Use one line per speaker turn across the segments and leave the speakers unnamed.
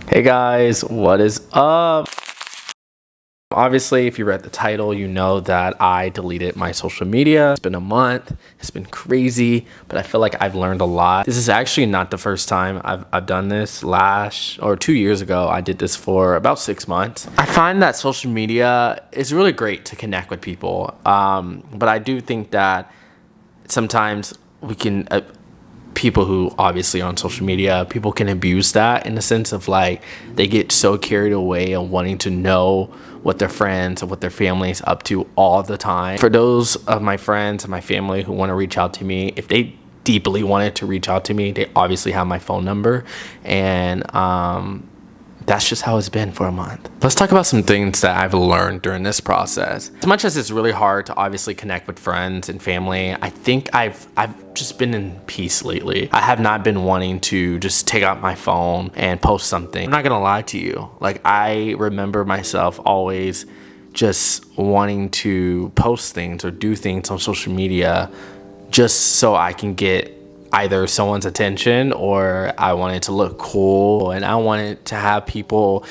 Hey guys, what is up? Obviously, if you read the title, you know that I deleted my social media. It's been a month. It's been crazy, but I feel like I've learned a lot. This is actually not the first time I've done this. 2 years ago, I did this for about 6 months. I find that social media is really great to connect with people, but I do think that sometimes we can people who obviously are on social media, people can abuse that in the sense of like they get so carried away and wanting to know what their friends and what their family is up to all the time. For those of my friends and my family who want to reach out to me, if they deeply wanted to reach out to me, they obviously have my phone number, and that's just how it's been for a month. Let's talk about some things that I've learned during this process. As much as it's really hard to obviously connect with friends and family, I think I've just been in peace lately. I have not been wanting to just take out my phone and post something. I'm not gonna lie to you. Like, I remember myself always just wanting to post things or do things on social media just so I can get either someone's attention, or I wanted to look cool, and I wanted to have people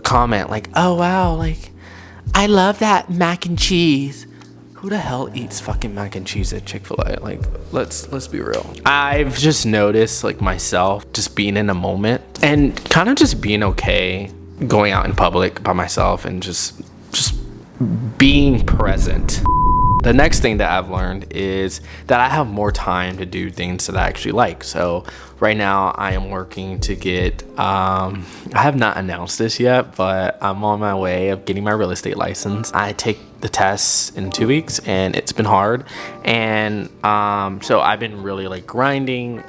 comment like, oh wow, like I love that mac and cheese. Who the hell eats fucking mac and cheese at Chick-fil-A? Like, let's be real. I've just noticed like myself just being in a moment and kind of just being okay going out in public by myself and just being present. The next thing that I've learned is that I have more time to do things that I actually like. So right now I am working to get, I have not announced this yet, but I'm on my way of getting my real estate license. I take the tests in 2 weeks and it's been hard. And so I've been really like grinding,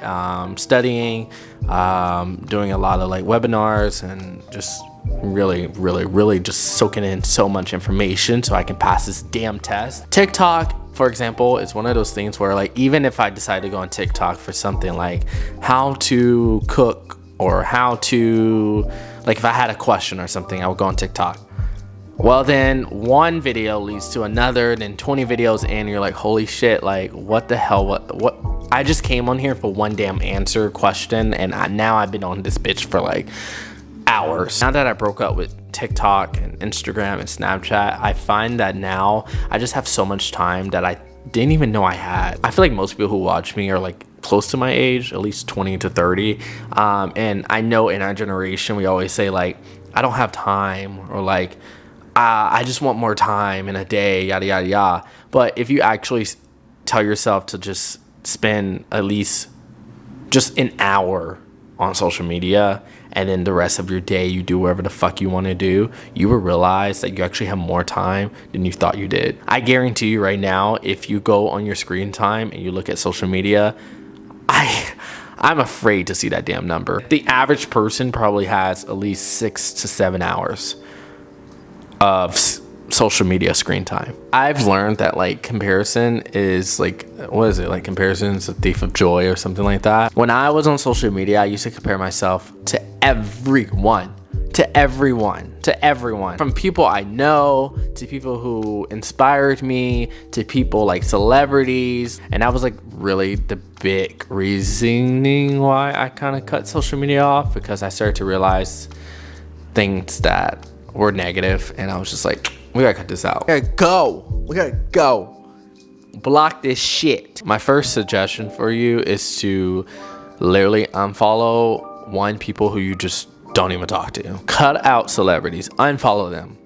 studying, doing a lot of like webinars and just really just soaking in so much information so I can pass this damn test. TikTok, for example, is one of those things where like even if I decide to go on TikTok for something like how to cook or how to, like if I had a question or something, I would go on TikTok. Well, then one video leads to another, then 20 videos in, you're like, holy shit, like what the hell, what I just came on here for one damn answer question, and now I've been on this bitch for like hours. Now that I broke up with TikTok and Instagram and Snapchat, I find that now I just have so much time that I didn't even know I had. I feel like most people who watch me are like close to my age, at least 20 to 30. And I know in our generation, we always say like, I don't have time, or like, I just want more time in a day, yada, yada, yada. But if you actually tell yourself to just spend at least just an hour on social media, and then the rest of your day you do whatever the fuck you want to do, you will realize that you actually have more time than you thought you did. I guarantee you right now, if you go on your screen time and you look at social media, I'm afraid to see that damn number. The average person probably has at least 6 to 7 hours of social media screen time. I've learned that like comparison is like, what is it, like comparison is a thief of joy or something like that. When I was on social media, I used to compare myself to everyone, from people I know to people who inspired me to people like celebrities. And that was like really the big reasoning why I kind of cut social media off, because I started to realize things that were negative, and I was just like, we gotta cut this out. We gotta go. Block this shit. My first suggestion for you is to literally unfollow people who you just don't even talk to. Cut out celebrities. Unfollow them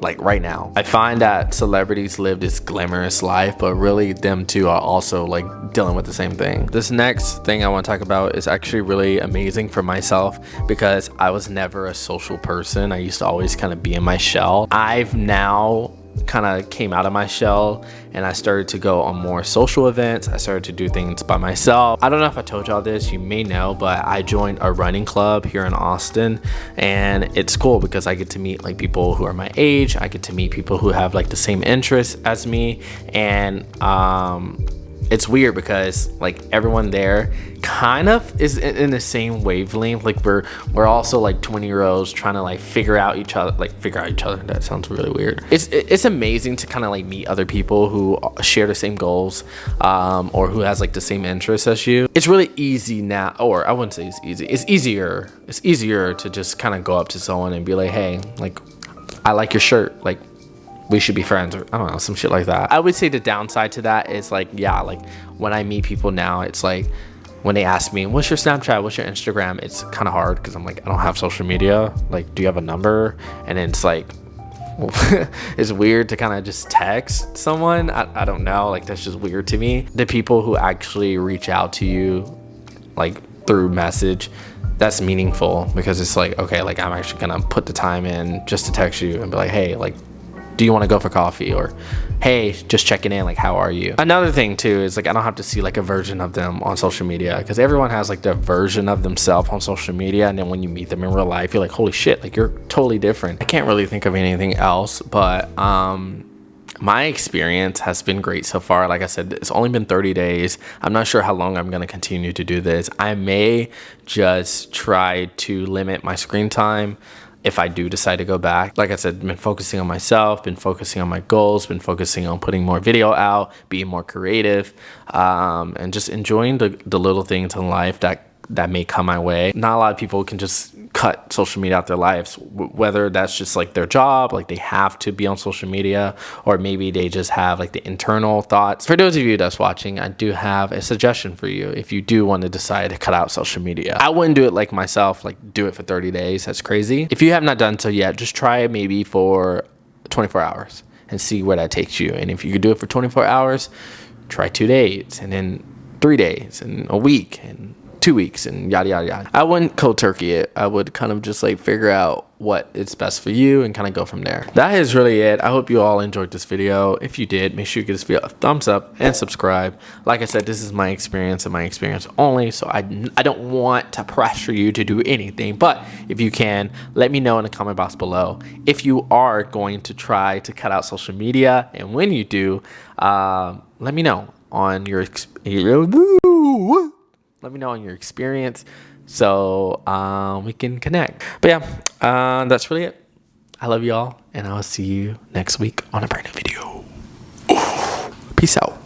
like right now. I find that celebrities live this glamorous life, but really them too are also like dealing with the same thing. This next thing I want to talk about is actually really amazing for myself, because I was never a social person. I used to always kind of be in my shell. I've now kind of came out of my shell, and I started to go on more social events. I started to do things by myself. I don't know if I told y'all this, you may know, but I joined a running club here in Austin, and it's cool because I get to meet like people who are my age. I get to meet people who have like the same interests as me, and it's weird because like everyone there kind of is in the same wavelength. Like we're also like 20-year-olds trying to like figure out each other. That sounds really weird. It's amazing to kind of like meet other people who share the same goals, or who has like the same interests as you. It's really easy now, or I wouldn't say it's easy. It's easier to just kind of go up to someone and be like, hey, like, I like your shirt, like, we should be friends, or I don't know, some shit like that. I would say the downside to that is like, yeah, like when I meet people now, it's like when they ask me, what's your Snapchat, what's your Instagram, it's kind of hard because I'm like, I don't have social media. Like, do you have a number? And then it's like, well, it's weird to kind of just text someone. I don't know, like that's just weird to me. The people who actually reach out to you like through message, that's meaningful, because it's like, okay, like I'm actually gonna put the time in just to text you and be like, hey, like, do you want to go for coffee? Or hey, just checking in, like, how are you? Another thing too is like, I don't have to see like a version of them on social media, because everyone has like their version of themselves on social media, and then when you meet them in real life, you're like, holy shit, like you're totally different. I can't really think of anything else, but my experience has been great so far. Like I said, it's only been 30 days. I'm not sure how long I'm going to continue to do this. I may just try to limit my screen time if I do decide to go back. Like I said, been focusing on myself, been focusing on my goals, been focusing on putting more video out, being more creative, and just enjoying the little things in life that may come my way. Not a lot of people can just cut social media out their lives, whether that's just like their job, like they have to be on social media, or maybe they just have like the internal thoughts. For those of you that's watching, I do have a suggestion for you. If you do want to decide to cut out social media, I wouldn't do it like myself, like do it for 30 days. That's crazy. If you have not done so yet, just try it maybe for 24 hours and see where that takes you. And if you could do it for 24 hours, try 2 days, and then 3 days, and a week, and 2 weeks, and yada yada yada. I wouldn't cold turkey it. I would kind of just like figure out what is best for you and kind of go from there. That is really it. I hope you all enjoyed this video. If you did, make sure you give this video a thumbs up and subscribe. Like I said, this is my experience and my experience only, so I don't want to pressure you to do anything, but if you can, let me know in the comment box below if you are going to try to cut out social media, and when you do, let me know on your experience, so we can connect. But yeah, that's really it. I love you all, and I will see you next week on a brand new video. Peace out.